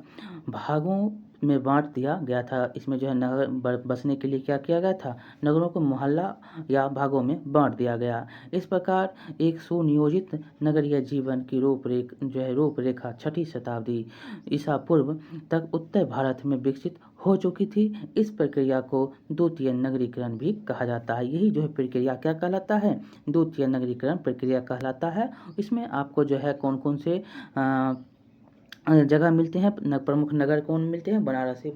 भागों में बांट दिया गया था। इसमें जो है नगर बसने के लिए क्या किया गया था, नगरों को मोहल्ला या भागों में बांट दिया गया। इस प्रकार एक सुनियोजित नगरीय जीवन की रूपरेखा 6ठी शताब्दी ईसा पूर्व तक उत्तर भारत में विकसित हो चुकी थी। इस प्रक्रिया को द्वितीय नगरीकरण भी कहा जाता है। यही जो है प्रक्रिया क्या कहलाता है, द्वितीय नगरीकरण प्रक्रिया कहलाता है। इसमें आपको जो है कौन कौन से जगह मिलते हैं, प्रमुख नगर कौन मिलते हैं, बनारसी,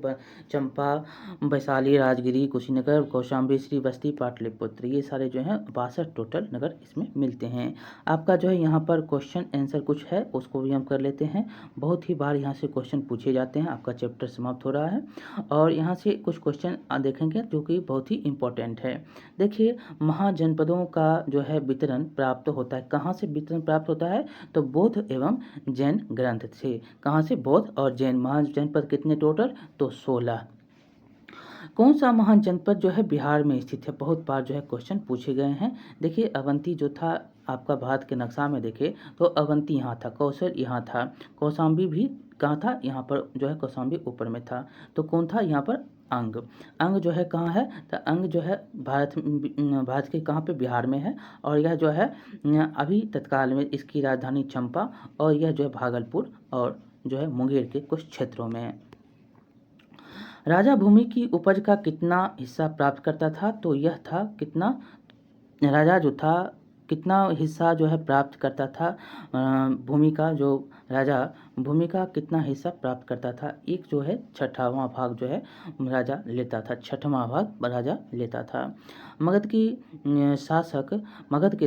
चंपा, वैशाली, राजगिरी, कुशीनगर, कौशाम्बी, श्रीबस्ती, पाटलिपुत्र, ये सारे जो हैं 62 टोटल नगर इसमें मिलते हैं। आपका जो है यहाँ पर क्वेश्चन आंसर कुछ है उसको भी हम कर लेते हैं। बहुत ही बार यहाँ से क्वेश्चन पूछे जाते हैं। आपका चैप्टर समाप्त हो रहा है और यहाँ से कुछ क्वेश्चन देखेंगे जो कि बहुत ही इम्पोर्टेंट है। देखिए, महाजनपदों का जो है वितरण प्राप्त होता है, कहाँ से वितरण प्राप्त होता है, तो बौद्ध एवं जैन ग्रंथ से। कहाँ से, बौद्ध और जैन। महाजनपद कितने टोटल, तो 16। कौन सा महाजनपद जो है बिहार में स्थित है, बहुत बार जो है क्वेश्चन पूछे गए हैं। देखिए, अवंती जो था आपका भारत के नक्शा में देखे तो अवंती यहाँ था, कौशल यहाँ था, कौशाम्बी भी कहाँ था, यहाँ पर जो है कौशाम्बी ऊपर में था। तो कौन था यहाँ पर, अंग। अंग जो है कहाँ है, तो अंग जो है भारत के कहाँ पे, बिहार में है। और यह जो है अभी तत्काल में इसकी राजधानी चंपा और यह जो है भागलपुर और जो है मुंगेर के कुछ क्षेत्रों में है। राजा भूमि की उपज का कितना हिस्सा प्राप्त करता था, तो यह था कितना, राजा जो था कितना हिस्सा जो है प्राप्त करता था, भूमि का, जो राजा भूमि का कितना हिस्सा प्राप्त करता था, एक जो है 6वां भाग जो है राजा लेता था, 6वां भाग राजा लेता था। मगध के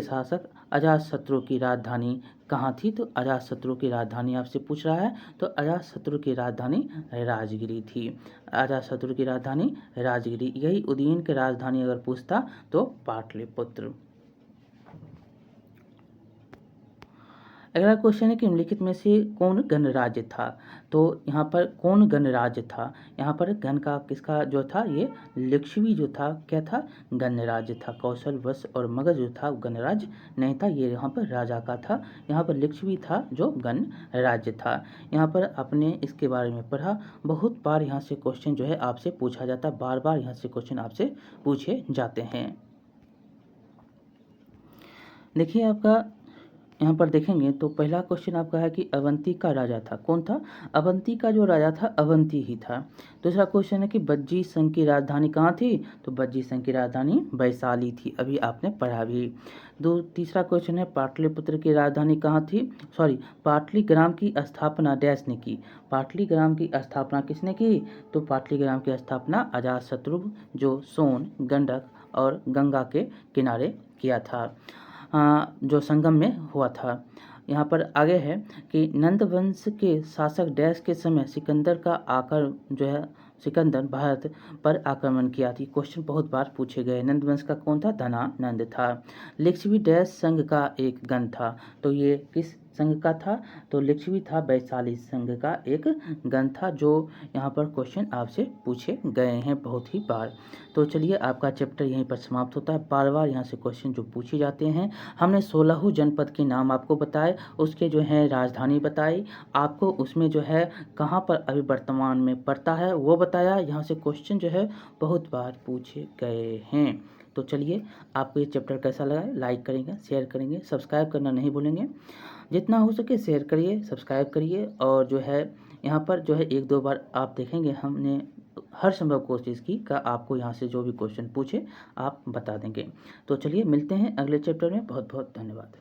शासक अजातशत्रु की राजधानी कहाँ थी, तो अजातशत्रु की राजधानी आपसे पूछ रहा है, तो अजातशत्रु की राजधानी राजगिरी थी। अजातशत्रु की राजधानी राजगिरी, यही उदयन की राजधानी अगर पूछता तो पाटलिपुत्र। अगला क्वेश्चन है कि निम्नलिखित में से कौन गणराज्य था, तो यहाँ पर कौन गणराज्य था, यहाँ पर गण का किसका जो था, ये लिच्छवी जो था क्या था, गणराज्य था। कौशल, वश और मगध जो था गणराज्य नहीं था, ये यहाँ पर राजा का था। यहाँ पर लिच्छवी था जो गणराज्य था। यहाँ पर आपने इसके बारे में पढ़ा, बहुत बार यहाँ से क्वेश्चन जो है आपसे पूछा जाता, बार बार यहाँ से क्वेश्चन आपसे पूछे जाते हैं। देखिए, आपका यहाँ पर देखेंगे तो पहला क्वेश्चन आपका है कि अवंती का राजा था, कौन था, अवंती का जो राजा था अवंती ही था। दूसरा क्वेश्चन है कि बज्जी संघ की राजधानी कहाँ थी, तो बज्जी संघ की राजधानी वैशाली थी, अभी आपने पढ़ा भी। तीसरा क्वेश्चन है पाटलिपुत्र की राजधानी कहाँ थी, पाटलीग्राम की स्थापना डैश ने की, पाटलीग्राम की स्थापना किसने की, तो पाटलीग्राम की स्थापना अजातशत्रु जो सोन, गंडक और गंगा के किनारे किया था, जो संगम में हुआ था। यहाँ पर आगे है कि नंद वंश के शासक डैश के समय सिकंदर का आकर जो है सिकंदर भारत पर आक्रमण किया थी। क्वेश्चन बहुत बार पूछे गए। नंद वंश का कौन था, धनानंद था। लिच्छवी डैश संघ का एक गण था, तो ये किस संघ का था, तो लिच्छवी था वैशाली संघ का एक गण था, जो यहाँ पर क्वेश्चन आपसे पूछे गए हैं बहुत ही बार। तो चलिए, आपका चैप्टर यहीं पर समाप्त होता है। बार बार यहाँ से क्वेश्चन जो पूछे जाते हैं, हमने 16 जनपद के नाम आपको बताए, उसके जो है राजधानी बताई आपको, उसमें जो है कहाँ पर अभी वर्तमान में पड़ता है वो बताया। यहाँ से क्वेश्चन जो है बहुत बार पूछे गए हैं। तो चलिए, आपको ये चैप्टर कैसा लगा, लाइक करेंगे, शेयर करेंगे, सब्सक्राइब करना नहीं भूलेंगे। जितना हो सके शेयर करिए, सब्सक्राइब करिए, और जो है यहाँ पर जो है 1-2 बार आप देखेंगे, हमने हर संभव कोशिश की का आपको यहाँ से जो भी क्वेश्चन पूछे आप बता देंगे। तो चलिए, मिलते हैं अगले चैप्टर में। बहुत बहुत धन्यवाद।